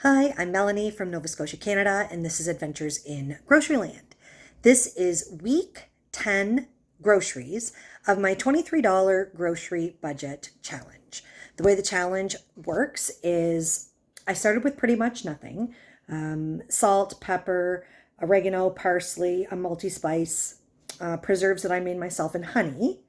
Hi, I'm Melanie from Nova Scotia, Canada, and this is Adventures in Groceryland. This is week 10 groceries of my $23 grocery budget challenge. The way the challenge works is I started with pretty much nothing: salt, pepper, oregano, parsley, a multi spice, preserves that I made myself, and honey.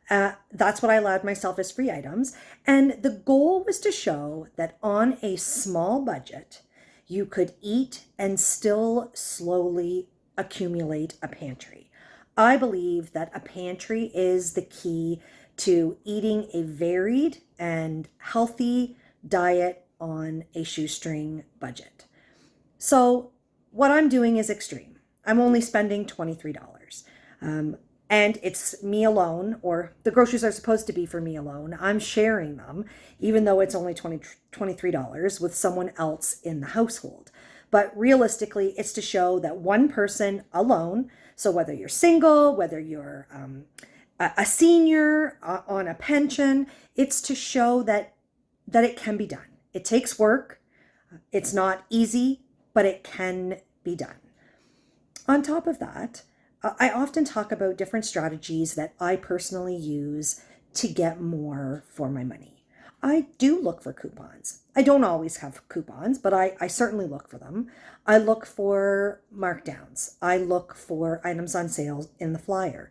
That's what I allowed myself as free items. And the goal was to show that on a small budget, you could eat and still slowly accumulate a pantry. I believe that a pantry is the key to eating a varied and healthy diet on a shoestring budget. So, what I'm doing is extreme. I'm only spending $23. Um, and it's me alone, or the groceries are supposed to be for me alone. I'm sharing them, even though it's only $23 with someone else in the household. But realistically, it's to show that one person alone, so whether you're single, whether you're a senior on a pension, it's to show that it can be done. It takes work. It's not easy, but it can be done. On top of that, I often talk about different strategies that I personally use to get more for my money. I do look for coupons. I don't always have coupons, but I certainly look for them. I look for markdowns. I look for items on sale in the flyer.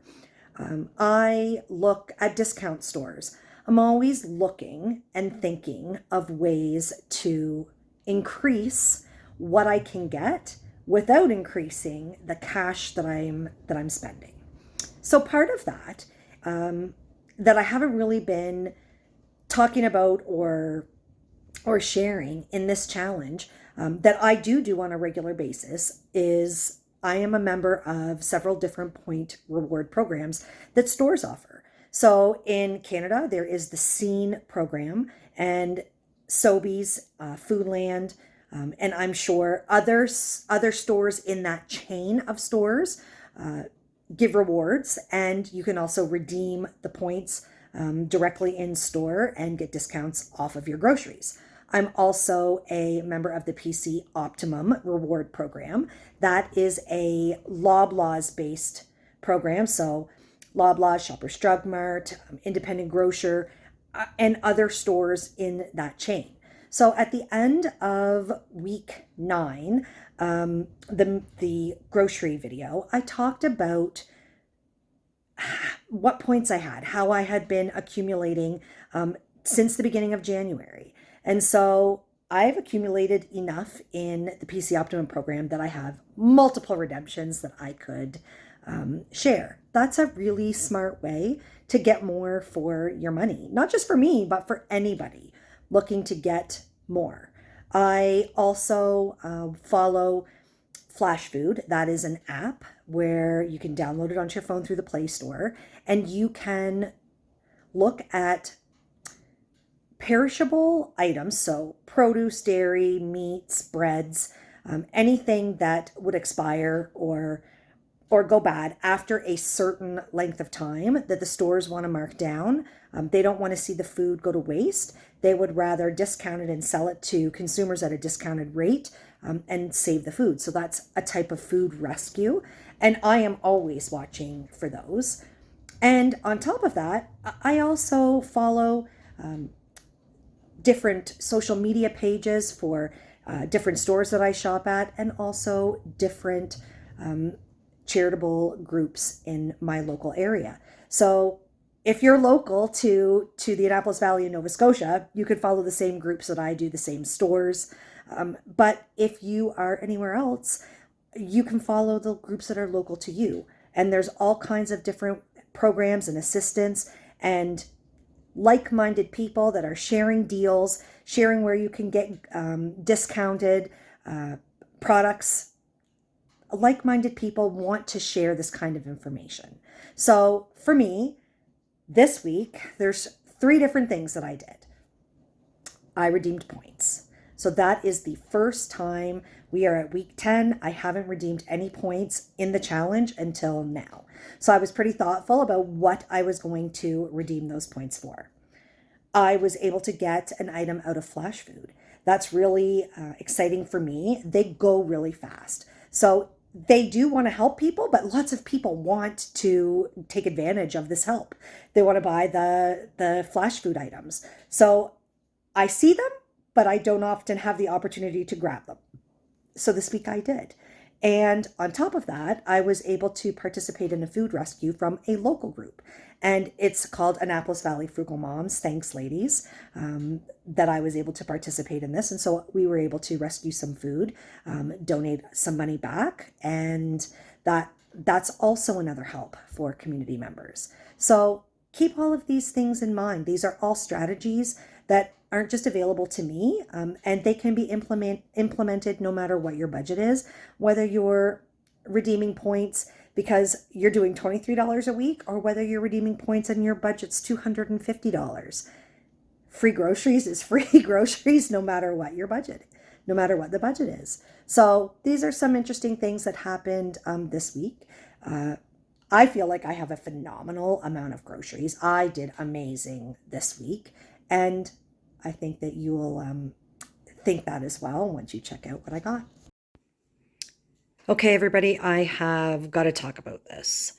I look at discount stores. I'm always looking and thinking of ways to increase what I can get without increasing the cash that I'm spending. So part of that, that I haven't really been talking about or sharing in this challenge, that I do on a regular basis, is I am a member of several different point reward programs that stores offer. So in Canada, there is the Scene program, and Sobeys, Foodland, and I'm sure other stores in that chain of stores give rewards, and you can also redeem the points directly in store and get discounts off of your groceries. I'm also a member of the PC Optimum reward program. That is a Loblaws based program. So Loblaws, Shoppers Drug Mart, Independent Grocer, and other stores in that chain. So at the end of week 9, the grocery video, I talked about what points I had, how I had been accumulating since the beginning of January. And so I've accumulated enough in the PC Optimum program that I have multiple redemptions that I could share. That's a really smart way to get more for your money, not just for me, but for anybody looking to get more. I also follow Flashfood. That is an app where you can download it onto your phone through the Play Store, and you can look at perishable items, so produce, dairy, meats, breads, anything that would expire or go bad after a certain length of time that the stores want to mark down. They don't want to see the food go to waste. They would rather discount it and sell it to consumers at a discounted rate, and save the food. So that's a type of food rescue. And I am always watching for those. And on top of that, I also follow different social media pages for different stores that I shop at, and also different charitable groups in my local area. So if you're local to the Annapolis Valley in Nova Scotia, you could follow the same groups that I do, the same stores. But if you are anywhere else, you can follow the groups that are local to you. And there's all kinds of different programs and assistance and like-minded people that are sharing deals, sharing where you can get discounted products. Like-minded people want to share this kind of information. So for me, this week, there's 3 different things that I did. I redeemed points. So that is the first time. We are at week 10. I haven't redeemed any points in the challenge until now. So I was pretty thoughtful about what I was going to redeem those points for. I was able to get an item out of Flashfood that's really exciting for me. They go really fast. So they do want to help people, but lots of people want to take advantage of this help. They want to buy the flash food items. So I see them, but I don't often have the opportunity to grab them. So this week I did. And on top of that, I was able to participate in a food rescue from a local group. And it's called Annapolis Valley Frugal Moms. Thanks, ladies, that I was able to participate in this. And so we were able to rescue some food, donate some money back. And that's also another help for community members. So keep all of these things in mind. These are all strategies that aren't just available to me, and they can be implemented no matter what your budget is, whether you're redeeming points because you're doing $23 a week or whether you're redeeming points and your budget's $250. Free groceries is free groceries no matter what your budget, no matter what the budget is. So these are some interesting things that happened this week. I feel like I have a phenomenal amount of groceries. I did amazing this week, and I think that you will think that as well once you check out what I got. Okay, everybody, I have got to talk about this.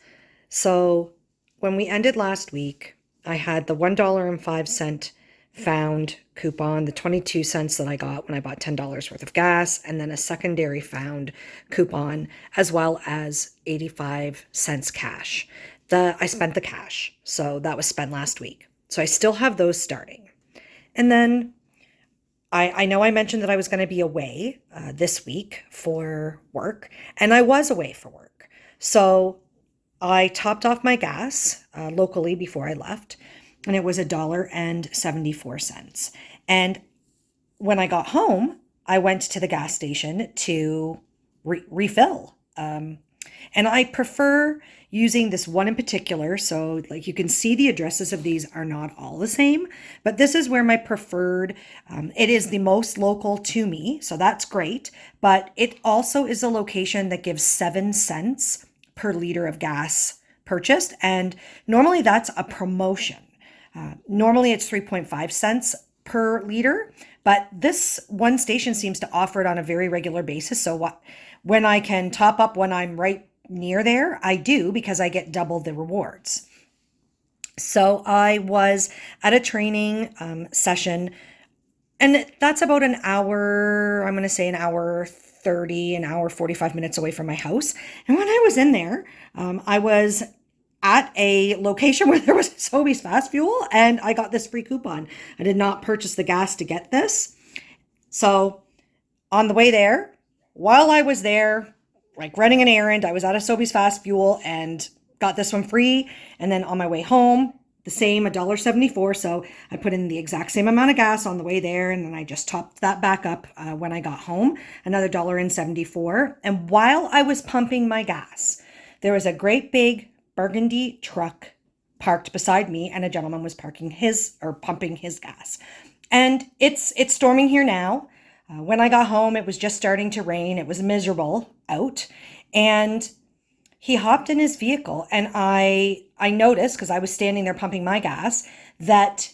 So when we ended last week, I had the $1.05 found coupon, the 22 cents that I got when I bought $10 worth of gas, and then a secondary found coupon, as well as 85 cents cash. I spent the cash, so that was spent last week. So I still have those starting. And then I know I mentioned that I was going to be away this week for work, and I was away for work. So I topped off my gas locally before I left, and it was $1.74. And when I got home, I went to the gas station to refill. And I prefer using this one in particular. So like you can see the addresses of these are not all the same, but this is where my preferred, it is the most local to me. So that's great. But it also is a location that gives 7 cents per liter of gas purchased. And normally that's a promotion. Normally it's 3.5 cents per liter, but this one station seems to offer it on a very regular basis. So when I can top up when I'm right near there, I do, because I get double the rewards. So I was at a training session, and that's about an hour, I'm going to say an hour 30, an hour 45 minutes away from my house. And when I was in there, I was at a location where there was Sobeys Fast Fuel, and I got this free coupon. I did not purchase the gas to get this. So on the way there, while I was there, like running an errand, I was at a Sobeys Fast Fuel and got this one free. And then on my way home, the same $1.74. So I put in the exact same amount of gas on the way there, and then I just topped that back up when I got home, another $1.74. And while I was pumping my gas, there was a great big burgundy truck parked beside me, and a gentleman was pumping his gas. And it's storming here now. When I got home, it was just starting to rain. It was miserable out, and he hopped in his vehicle, and I noticed, because I was standing there pumping my gas, that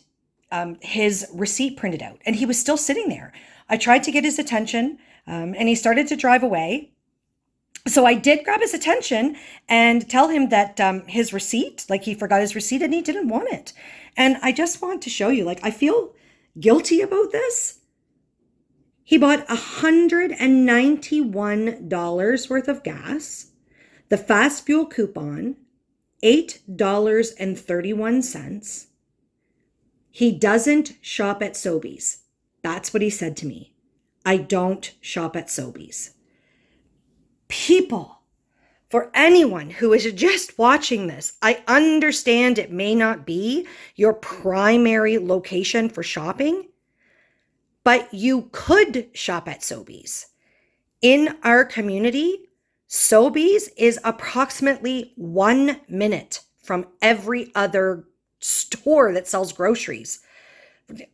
his receipt printed out, and he was still sitting there. I tried to get his attention, and he started to drive away. So I did grab his attention and tell him that his receipt, like he forgot his receipt and he didn't want it. And I just want to show you, like, I feel guilty about this. He bought $191 worth of gas, the fast fuel coupon, $8.31. He doesn't shop at Sobeys. That's what he said to me. I don't shop at Sobeys. People, for anyone who is just watching this, I understand it may not be your primary location for shopping, but you could shop at Sobeys. In our community, Sobeys is approximately 1 minute from every other store that sells groceries.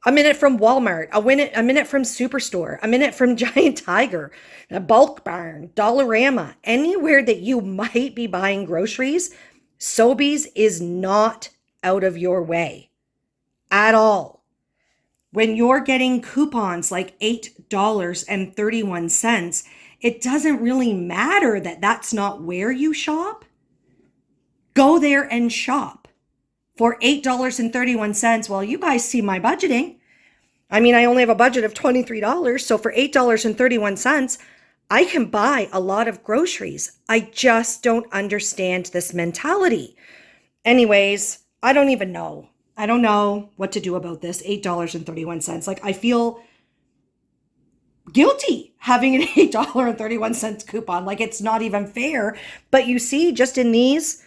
A minute from Walmart, a minute from Superstore, a minute from Giant Tiger, a Bulk Barn, Dollarama, anywhere that you might be buying groceries, Sobeys is not out of your way at all. When you're getting coupons like $8.31, it doesn't really matter that that's not where you shop. Go there and shop for $8.31. Well, you guys see my budgeting. I mean, I only have a budget of $23. So for $8.31, I can buy a lot of groceries. I just don't understand this mentality. Anyways, I don't even know. I don't know what to do about this $8.31. Like, I feel guilty having an $8.31 coupon. Like, it's not even fair. But you see, just in these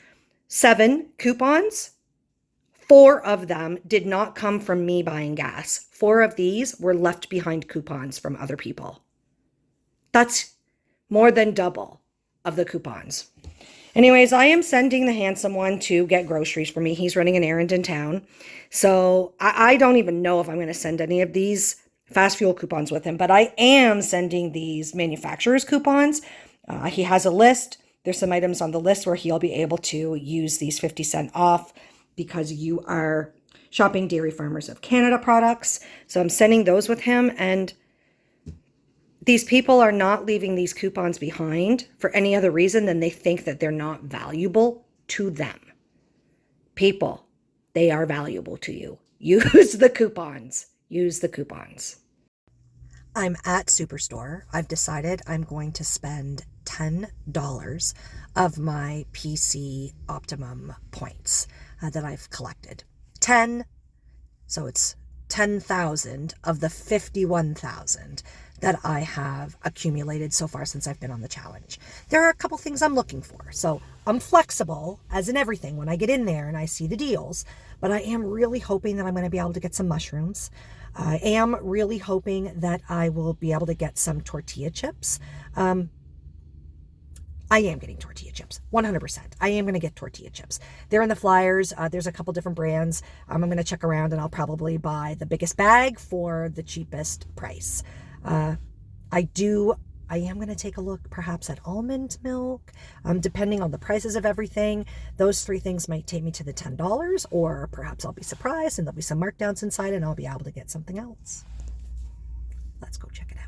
7 coupons, 4 of them did not come from me buying gas. 4 of these were left behind coupons from other people. That's more than double of the coupons. Anyways, I am sending the handsome one to get groceries for me. He's running an errand in town. So I don't even know if I'm going to send any of these fast fuel coupons with him, but I am sending these manufacturer's coupons. He has a list. There's some items on the list where he'll be able to use these 50% off because you are shopping Dairy Farmers of Canada products. So I'm sending those with him, and these people are not leaving these coupons behind for any other reason than they think that they're not valuable to them. People, they are valuable to you. Use the coupons. Use the coupons. I'm at Superstore. I've decided I'm going to spend $10 of my PC Optimum points that I've collected. 10, so it's 10,000 of the 51,000 that I have accumulated so far since I've been on the challenge. There are a couple things I'm looking for. So I'm flexible, as in everything, when I get in there and I see the deals, but I am really hoping that I'm going to be able to get some mushrooms. I am really hoping that I will be able to get some tortilla chips. I am getting tortilla chips, 100%. I am going to get tortilla chips. They're in the flyers. There's a couple different brands. I'm going to check around, and I'll probably buy the biggest bag for the cheapest price. I am going to take a look perhaps at almond milk, depending on the prices of everything. Those 3 things might take me to the $10, or perhaps I'll be surprised and there'll be some markdowns inside and I'll be able to get something else. Let's go check it out.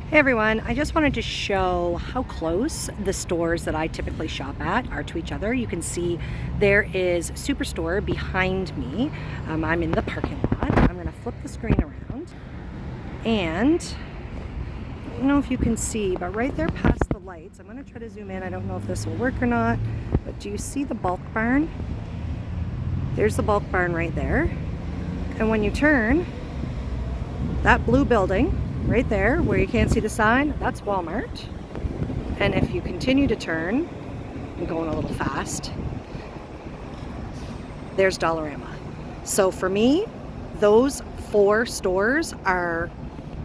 Hey everyone, I just wanted to show how close the stores that I typically shop at are to each other. You can see there is Superstore behind me. I'm in the parking lot. I'm going to flip the screen around, and I don't know if you can see, but right there past the lights, I'm going to try to zoom in. I don't know if this will work or not, but do you see the bulk barn? There's the bulk barn right there. And when you turn, that blue building right there where you can't see the sign, that's Walmart. And if you continue to turn, I'm going a little fast, there's Dollarama. So for me, those 4 stores are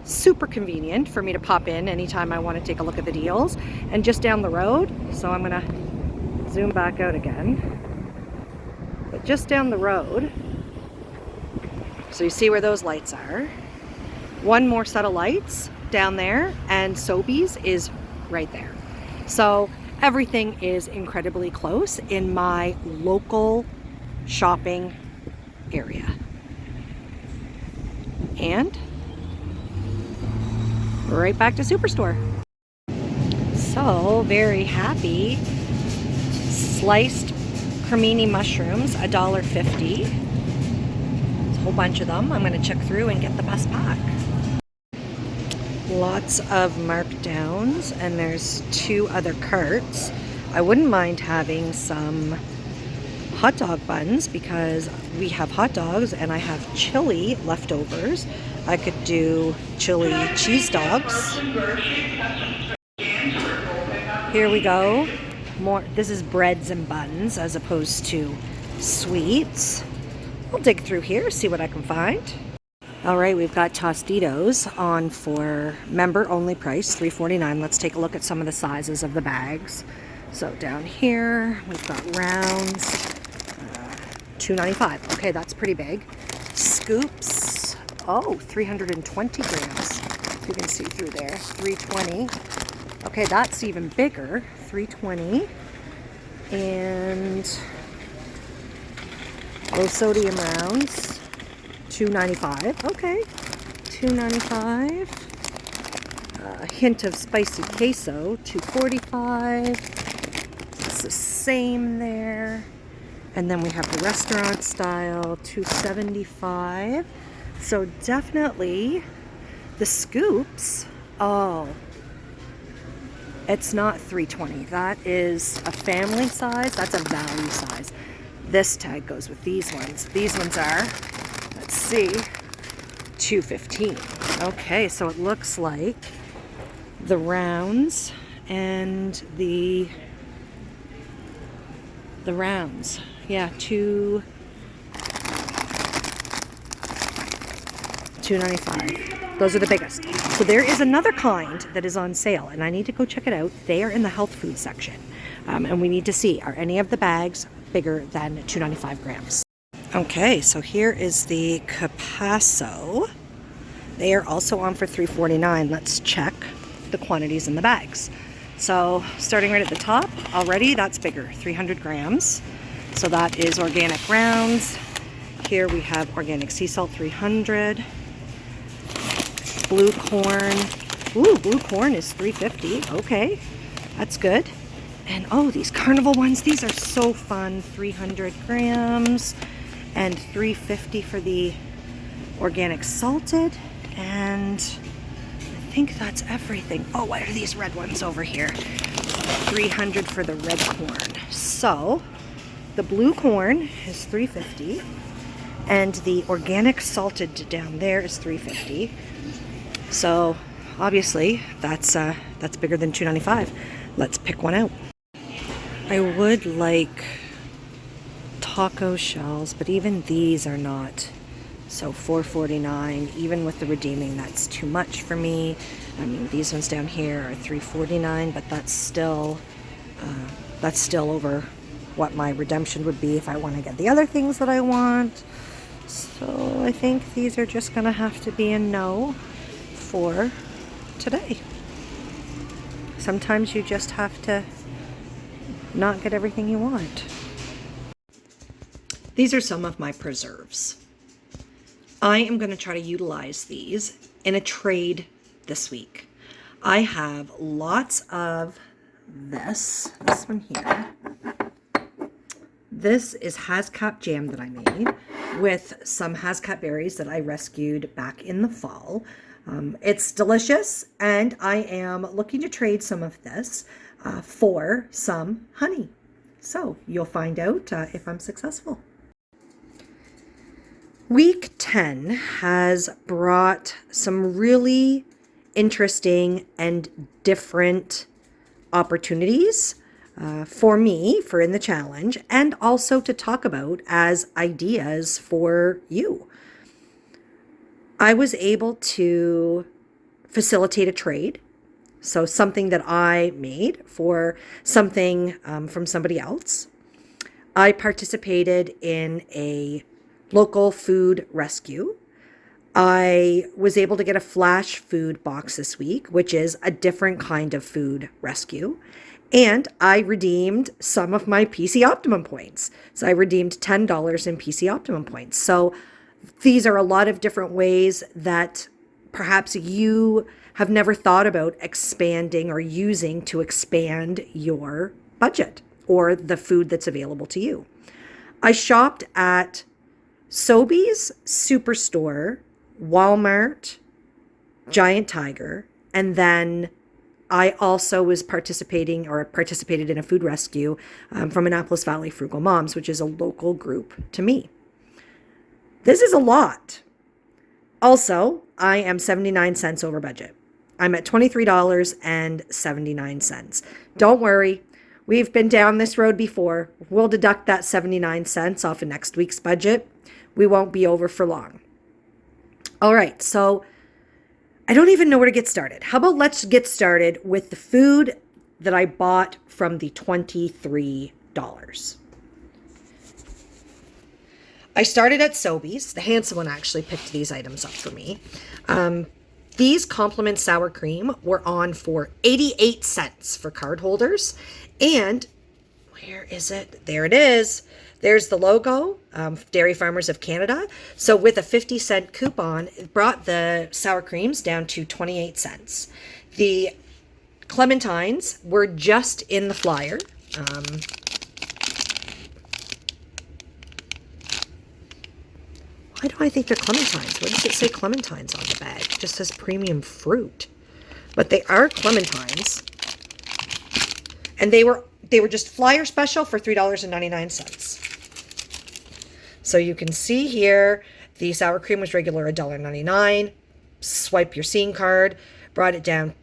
super convenient for me to pop in anytime I want to take a look at the deals. And just down the road, so I'm gonna zoom back out again, but just down the road, so you see where those lights are. One more set of lights down there, and Sobeys is right there. So everything is incredibly close in my local shopping area. And right back to Superstore. So very happy. Sliced cremini mushrooms, $1.50. There's a whole bunch of them. I'm going to check through and get the best pack. Lots of markdowns, and there's 2 other carts. I wouldn't mind having some hot dog buns because we have hot dogs and I have chili leftovers. I could do chili cheese dogs. Here we go. More. This is breads and buns as opposed to sweets. I'll dig through here, see what I can find. All right, we've got Tostitos on for member only price, $3.49. Let's take a look at some of the sizes of the bags. So down here, we've got rounds, $2.95. Okay, that's pretty big. Scoops, 320 grams. You can see through there, $3.20. Okay, that's even bigger, $3.20. And low sodium rounds, $2.95. Okay, $2.95. A hint of spicy queso, $2.45. It's the same there. And then we have the restaurant style, $2.75. So definitely the scoops. Oh, it's not $3.20. That is a family size. That's a value size. This tag goes with these ones. These ones are, let's see, $2.15. Okay, so it looks like the rounds and the rounds. Yeah, $2.95. Those are the biggest. So there is another kind that is on sale, and I need to go check it out. They are in the health food section, and we need to see, are any of the bags bigger than 295 grams? Okay, so here is the Capasso. They are also on for $3.49. Let's check the quantities in the bags. So starting right at the top, already that's bigger, 300 grams. So that is organic rounds. Here we have organic sea salt, 300. Blue corn. Ooh, blue corn is $3.50. Okay, that's good. And oh, these carnival ones, these are so fun. 300 grams and $3.50 for the organic salted. And I think that's everything. Oh, what are these red ones over here? 300 for the red corn. So the blue corn is $3.50 and the organic salted down there is $3.50. So obviously that's bigger than $2.95. Let's pick one out. I would like taco shells, but even these are not. So $4.49, even with the redeeming, that's too much for me. I mean, these ones down here are $3.49, but that's still over what my redemption would be if I want to get the other things that I want. So I think these are just gonna have to be a no for today. Sometimes you just have to not get everything you want. These are some of my preserves. I am going to try to utilize these in a trade this week. I have lots of this one here. This is Hazcat jam that I made with some Hazcat berries that I rescued back in the fall. It's delicious, and I am looking to trade some of this for some honey. So you'll find out if I'm successful. Week 10 has brought some really interesting and different opportunities for me for in the challenge, and also to talk about as ideas for you. I was able to facilitate a trade. So something that I made for something from somebody else. I participated in a local food rescue. I was able to get a Flashfood box this week, which is a different kind of food rescue. And I redeemed some of my PC Optimum points. So I redeemed $10 in PC Optimum points. So these are a lot of different ways that perhaps you have never thought about expanding or using to expand your budget or the food that's available to you. I shopped at Sobeys, Superstore, Walmart, Giant Tiger, and then I also was participated in a food rescue from Annapolis Valley Frugal Moms, which is a local group to me. This is a lot. Also, I am 79 cents over budget. I'm at $23.79. Don't worry, we've been down this road before. We'll deduct that 79 cents off of next week's budget. We won't be over for long. All right, so I don't even know where to get started. How about let's get started with the food that I bought from the $23. I started at Sobeys. The handsome one actually picked these items up for me. These Compliment Sour Cream were on for 88 cents for card holders. And where is it? There it is. There's the logo, Dairy Farmers of Canada. So with a 50-cent coupon, it brought the sour creams down to 28 cents. The clementines were just in the flyer. Why do I think they're clementines? Why does it say clementines on the bag? It just says premium fruit. But they are clementines. And they were just flyer special for $3.99. So you can see here, the sour cream was regular $1.99. Swipe your Scene card, brought it down,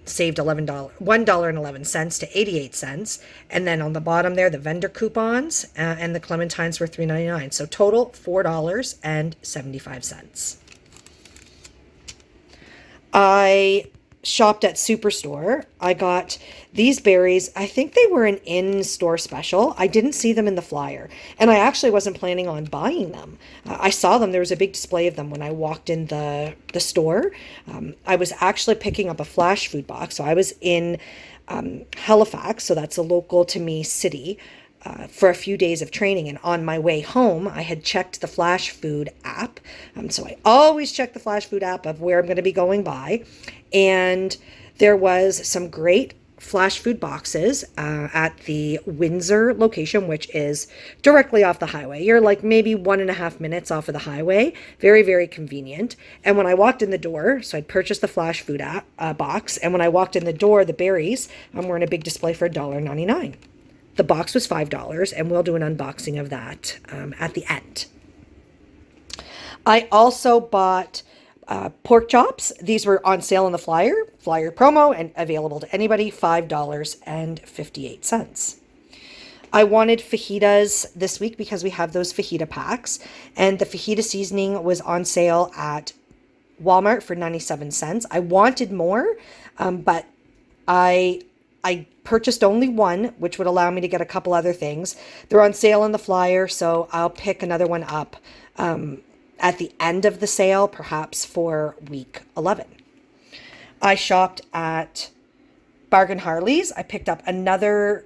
saved $1.11 to 88 cents. And then on the bottom there, the vendor coupons and the clementines were $3.99. So total $4.75. I shopped at Superstore. I got these berries. I think they were an in-store special. I didn't see them in the flyer, and I actually wasn't planning on buying them. I saw them. There was a big display of them when I walked in the store. I was actually picking up a Flashfood box, so I was in Halifax, so that's a local to me city, for a few days of training. And on my way home, I had checked the Flashfood app. So I always check the Flashfood app of where I'm going to be going by. And there was some great Flashfood boxes at the Windsor location, which is directly off the highway. You're like maybe 1.5 minutes off of the highway. Very, very convenient. And when I walked in the door, so I'd purchased the Flashfood app, box. And when I walked in the door, the berries were in a big display for $1.99. The box was $5, and we'll do an unboxing of that at the end. I also bought pork chops. These were on sale in the flyer promo, and available to anybody, $5.58. I wanted fajitas this week because we have those fajita packs, and the fajita seasoning was on sale at Walmart for 97 cents. I wanted more, but I purchased only one, which would allow me to get a couple other things. They're on sale in the flyer, so I'll pick another one up at the end of the sale, perhaps for week 11. I shopped at Bargain Harley's. I picked up another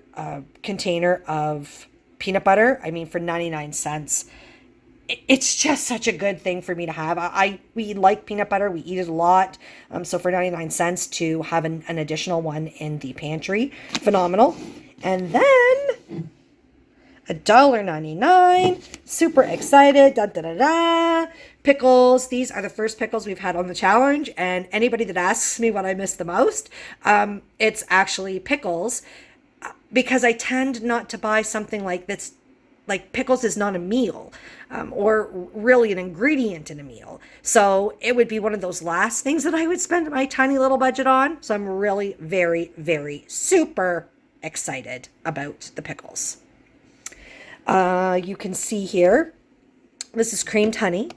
container of peanut butter, for 99 cents. It's just such a good thing for me to have. We like peanut butter. We eat it a lot. So for 99 cents to have an additional one in the pantry, phenomenal. And then $1.99. Super excited. Da, da, da, da. Pickles. These are the first pickles we've had on the challenge. And anybody that asks me what I miss the most, it's actually pickles, because I tend not to buy something like that's like pickles is not a meal, or really an ingredient in a meal. So it would be one of those last things that I would spend my tiny little budget on. So I'm really very, very super excited about the pickles. You can see here, this is creamed honey.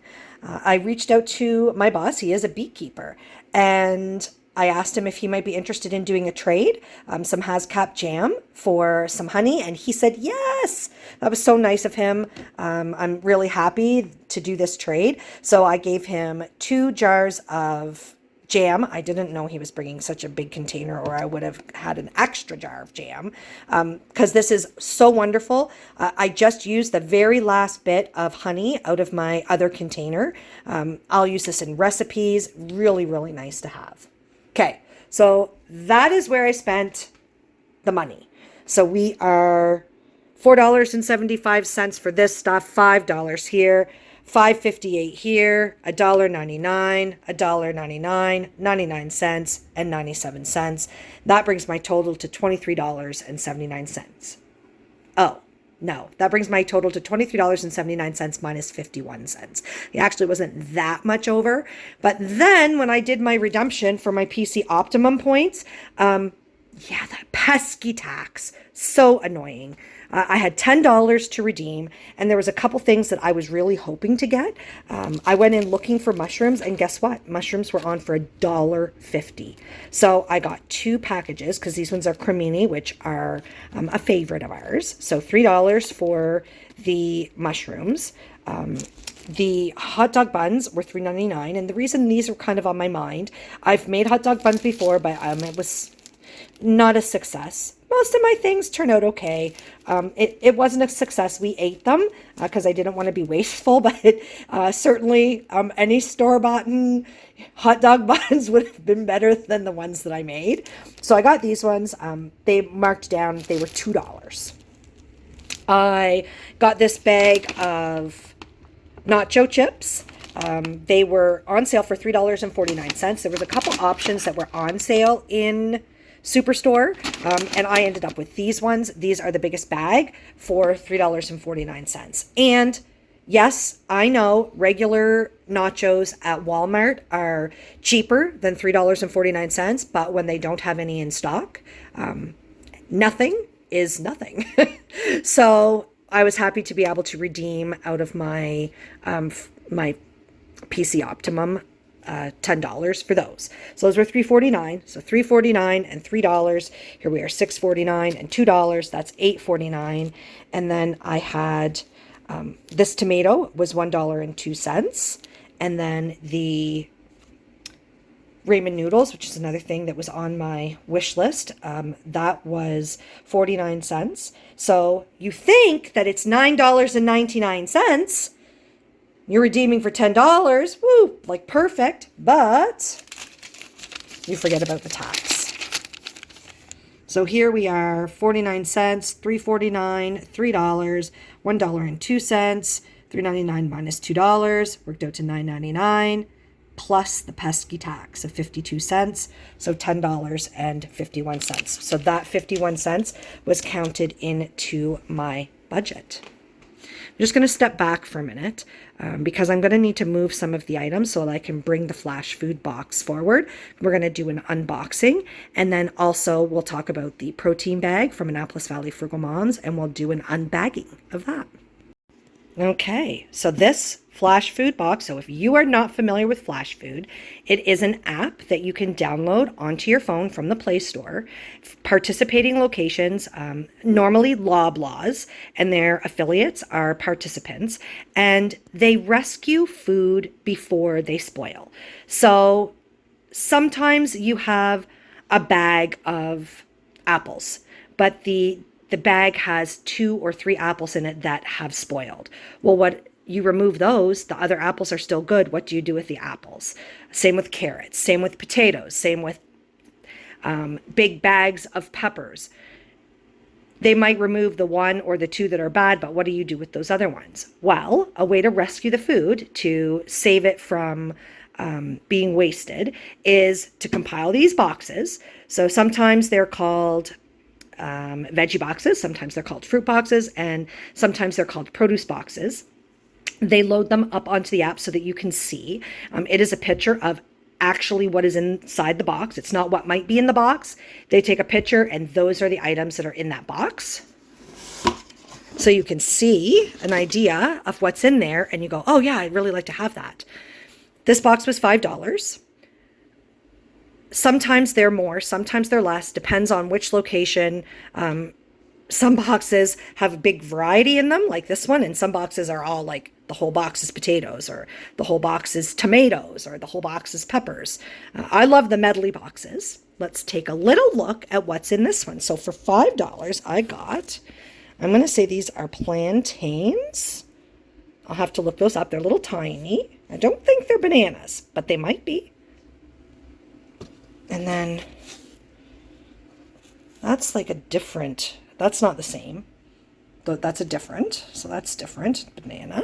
I reached out to my boss. He is a beekeeper, and I asked him if he might be interested in doing a trade, some Hascap jam for some honey, and he said yes. That was so nice of him. I'm really happy to do this trade. So I gave him 2 jars of jam. I didn't know he was bringing such a big container, or I would have had an extra jar of jam, because this is so wonderful. I just used the very last bit of honey out of my other container. I'll use this in recipes. Really, really nice to have. Okay, so that is where I spent the money. So we are $4.75 for this stuff, $5 here, $5.58 here, $1.99, $1.99, 99 cents, and 97 cents. That brings my total to $23.79. Oh, no, that brings my total to $23.79 minus 51 cents. It actually wasn't that much over. But then when I did my redemption for my PC Optimum points, that pesky tax, so annoying. I had $10 to redeem, and there was a couple things that I was really hoping to get. I went in looking for mushrooms, and guess what? Mushrooms were on for $1.50. So I got 2 packages, because these ones are cremini, which are a favorite of ours. So $3 for the mushrooms. The hot dog buns were $3.99, and the reason these were kind of on my mind, I've made hot dog buns before, but Not a success. Most of my things turn out okay. It wasn't a success. We ate them because I didn't want to be wasteful, but certainly any store-bought hot dog buns would have been better than the ones that I made. So I got these ones. They marked down, they were $2. I got this bag of nacho chips. They were on sale for $3.49. There was a couple options that were on sale in Superstore, and I ended up with these ones. These are the biggest bag for $3.49. And yes, I know regular nachos at Walmart are cheaper than $3.49, but when they don't have any in stock, nothing is nothing. So I was happy to be able to redeem out of my my PC Optimum $10 for those. So those were $3.49. So $3.49 and $3. Here we are, $6.49 and $2. That's $8.49. And then I had this tomato was $1.02. And then the ramen noodles, which is another thing that was on my wish list, that was 49 cents. So you think that it's $9.99. You're redeeming for $10. Woo, like perfect. But you forget about the tax. So here we are, 49 cents, $3.49, $3, $1.02, $3.99 minus $2, worked out to $9.99, plus the pesky tax of 52 cents, so $10.51. So that 51 cents was counted into my budget. I'm just going to step back for a minute because I'm going to need to move some of the items so that I can bring the Flashfood box forward. We're going to do an unboxing, and then also we'll talk about the protein bag from Annapolis Valley Frugal Moms, and we'll do an unbagging of that. Okay, so this Flashfood box, so if you are not familiar with Flashfood, it is an app that you can download onto your phone from the Play Store. Participating locations, normally Loblaws, and their affiliates are participants, and they rescue food before they spoil. So sometimes you have a bag of apples, but the bag has 2 or 3 apples in it that have spoiled. Well, what you remove those, the other apples are still good. What do you do with the apples? Same with carrots, same with potatoes, same with big bags of peppers. They might remove the 1 or the 2 that are bad, but what do you do with those other ones? Well, a way to rescue the food, to save it from being wasted, is to compile these boxes. So sometimes they're called veggie boxes, sometimes they're called fruit boxes, and sometimes they're called produce boxes. They load them up onto the app so that you can see. It is a picture of actually what is inside the box. It's not what might be in the box. They take a picture, and those are the items that are in that box. So you can see an idea of what's in there, and you go, oh yeah, I'd really like to have that. This box was $5. Sometimes they're more, sometimes they're less, depends on which location. Some boxes have a big variety in them, like this one, and some boxes are all like the whole box is potatoes, or the whole box is tomatoes, or the whole box is peppers. I love the medley boxes. Let's take a little look at what's in this one. So for $5, I got, I'm going to say these are plantains. I'll have to look those up. They're a little tiny. I don't think they're bananas, but they might be. And then that's like a different, that's not the same. That's a different, so that's different, banana.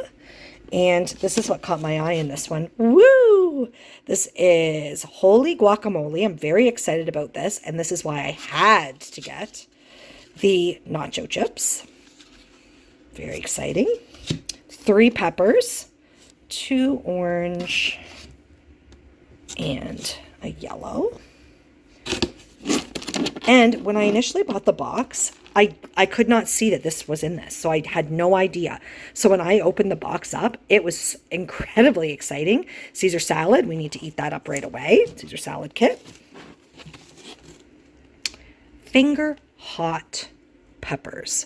And this is what caught my eye in this one. Woo! This is holy guacamole. I'm very excited about this, and this is why I had to get the nacho chips. Very exciting. 3 peppers, 2 orange, and a yellow. And when I initially bought the box, I could not see that this was in this, so I had no idea. So when I opened the box up, it was incredibly exciting. Caesar salad, we need to eat that up right away. Caesar salad kit. Finger hot peppers.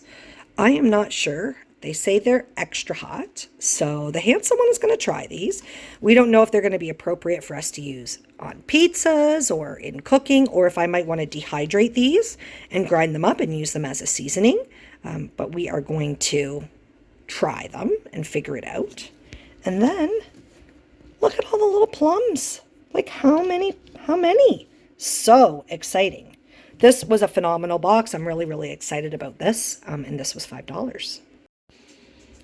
I am not sure They say they're extra hot, so the handsome one is going to try these. We don't know if they're going to be appropriate for us to use on pizzas or in cooking, or if I might want to dehydrate these and grind them up and use them as a seasoning. But we are going to try them and figure it out. And then look at all the little plums. Like how many? So exciting. This was a phenomenal box. I'm really, really excited about this. And this was $5.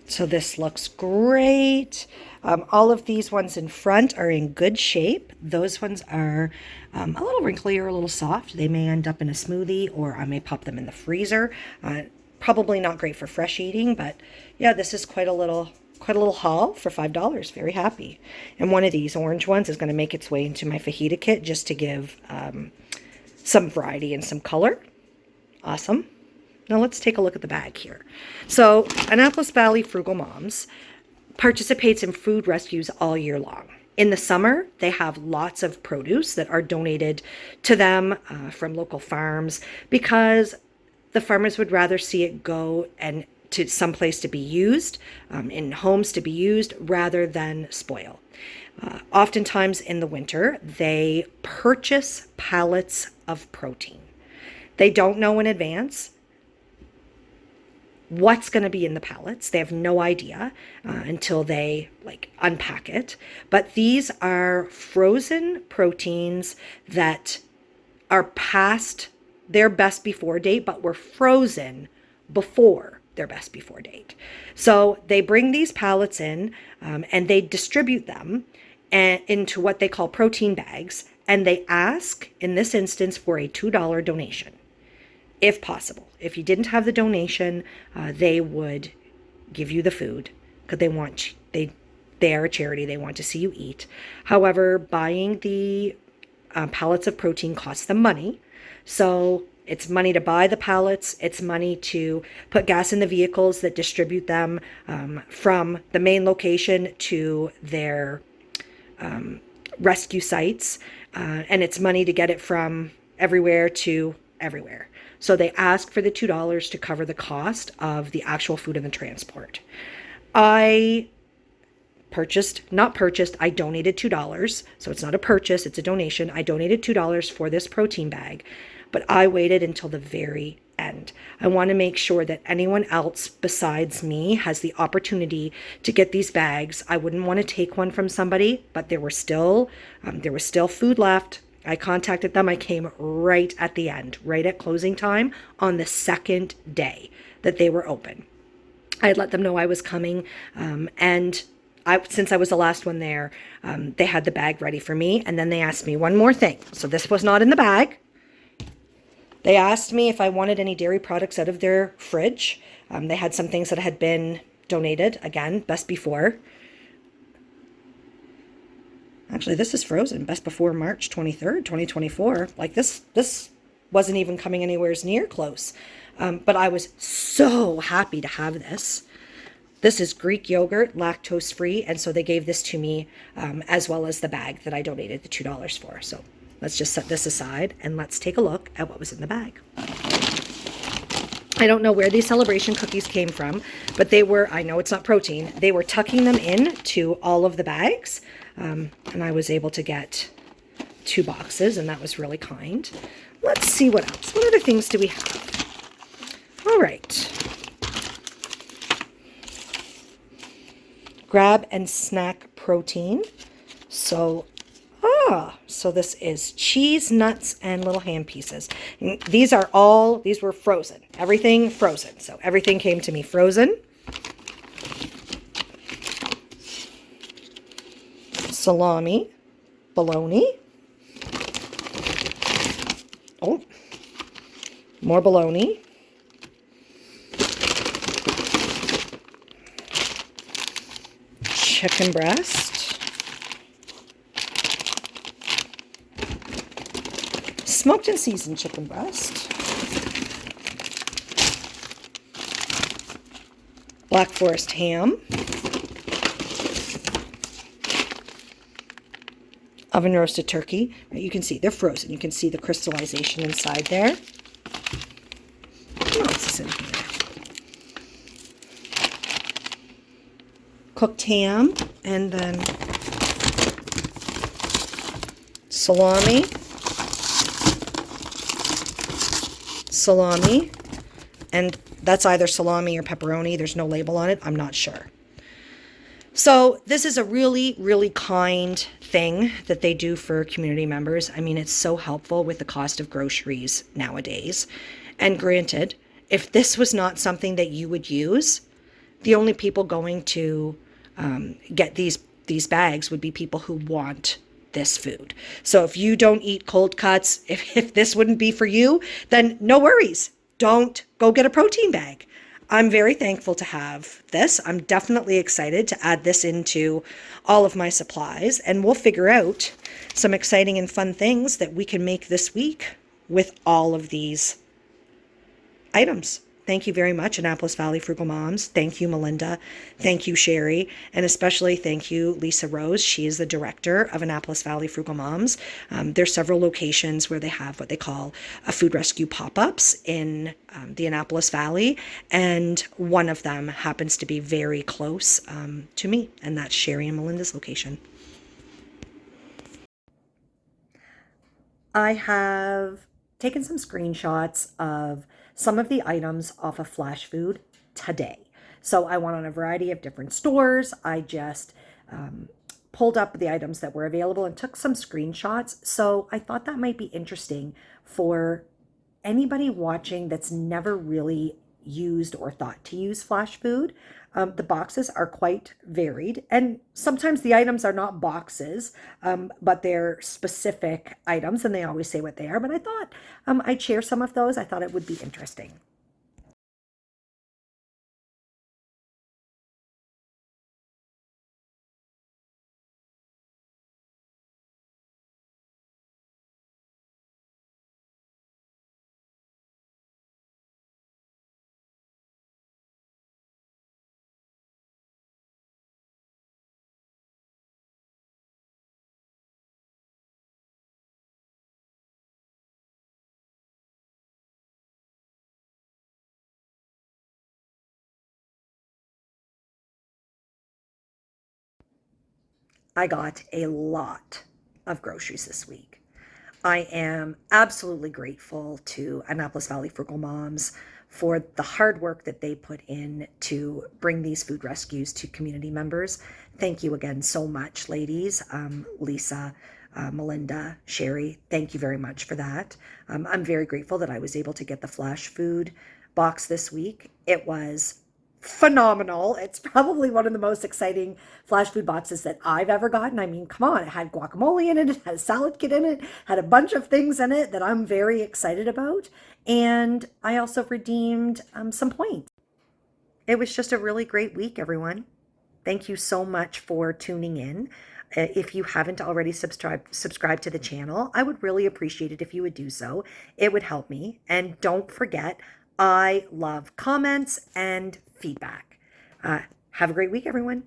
So this looks great. All of these ones in front are in good shape. Those ones are a little wrinkly or a little soft. They may end up in a smoothie, or I may pop them in the freezer. Probably not great for fresh eating, but yeah, this is quite a little haul for $5. Very happy. And one of these orange ones is going to make its way into my fajita kit just to give some variety and some color. Awesome. Now let's take a look at the bag here. So Annapolis Valley Frugal Moms participates in food rescues all year long. In the summer, they have lots of produce that are donated to them from local farms, because the farmers would rather see it go and to someplace to be used, in homes to be used, rather than spoil. Oftentimes in the winter, they purchase pallets of protein. They don't know in advance what's going to be in the pallets. They have no idea until they unpack it. But these are frozen proteins that are past their best before date, but were frozen before their best before date. So they bring these pallets in and they distribute them into what they call protein bags. And they ask, in this instance, for a $2 donation, if possible. If you didn't have the donation, they would give you the food, because they are a charity. They want to see you eat. However, buying the pallets of protein costs them money. So it's money to buy the pallets. It's money to put gas in the vehicles that distribute them from the main location to their rescue sites. And it's money to get it from everywhere to everywhere. So they ask for the $2 to cover the cost of the actual food and the transport. I donated $2. So it's not a purchase, it's a donation. I donated $2 for this protein bag, but I waited until the very end. I want to make sure that anyone else besides me has the opportunity to get these bags. I wouldn't want to take one from somebody, but there was still food left. I contacted them. I came right at the end, right at closing time on the second day that they were open. I had let them know I was coming, and since I was the last one there, they had the bag ready for me. And then they asked me one more thing. So this was not in the bag. They asked me if I wanted any dairy products out of their fridge. They had some things that had been donated, again, best before. Actually, this is frozen, best before March 23rd, 2024. Like this wasn't even coming anywhere near close. But I was so happy to have this. This is Greek yogurt, lactose free. And so they gave this to me as well as the bag that I donated the $2 for. So let's just set this aside and let's take a look at what was in the bag. I don't know where these celebration cookies came from, but they were, I know it's not protein, they were tucking them in to all of the bags. And I was able to get 2 boxes, and that was really kind. Let's see what else. What other things do we have? All right. Grab and snack protein. So this is cheese, nuts, and little ham pieces. And these were frozen. Everything frozen. So everything came to me frozen. Salami, bologna. Oh, more bologna. Chicken breast. Smoked and seasoned chicken breast. Black Forest ham. Oven roasted turkey. You can see they're frozen. You can see the crystallization inside there. What else is in here? cooked ham, and then salami, and that's either salami or pepperoni. There's no label on it. I'm not sure. So this is a really, really kind thing that they do for community members. I mean, it's so helpful with the cost of groceries nowadays. And granted, if this was not something that you would use, the only people going to get these bags would be people who want this food. So if you don't eat cold cuts, if this wouldn't be for you, then no worries. Don't go get a protein bag. I'm very thankful to have this. I'm definitely excited to add this into all of my supplies, and we'll figure out some exciting and fun things that we can make this week with all of these items. Thank you very much, Annapolis Valley Frugal Moms. Thank you, Melinda. Thank you, Sherry. And especially thank you, Lisa Rose. She is the director of Annapolis Valley Frugal Moms. There's several locations where they have what they call a food rescue pop-ups in the Annapolis Valley. And one of them happens to be very close to me, and that's Sherry and Melinda's location. I have taken some screenshots of some of the items off of Flashfood today. So I went on a variety of different stores. I just pulled up the items that were available and took some screenshots. So I thought that might be interesting for anybody watching that's never really used or thought to use Flashfood. The boxes are quite varied, and sometimes the items are not boxes, but they're specific items, and they always say what they are. But I thought I'd share some of those. I thought it would be interesting. I got a lot of groceries this week. I am absolutely grateful to Annapolis Valley Frugal Moms for the hard work that they put in to bring these food rescues to community members. Thank you again so much, ladies. Lisa, Melinda, Sherry, thank you very much for that. I'm very grateful that I was able to get the Flashfood box this week. It was phenomenal. It's probably one of the most exciting Flashfood boxes that I've ever gotten. I mean, come on, it had guacamole in it, it had a salad kit in it, had a bunch of things in it that I'm very excited about. And I also redeemed some points. It was just a really great week, everyone. Thank you so much for tuning in. If you haven't already subscribed to the channel, I would really appreciate it if you would do so. It would help me. And don't forget, I love comments and feedback. Have a great week, everyone.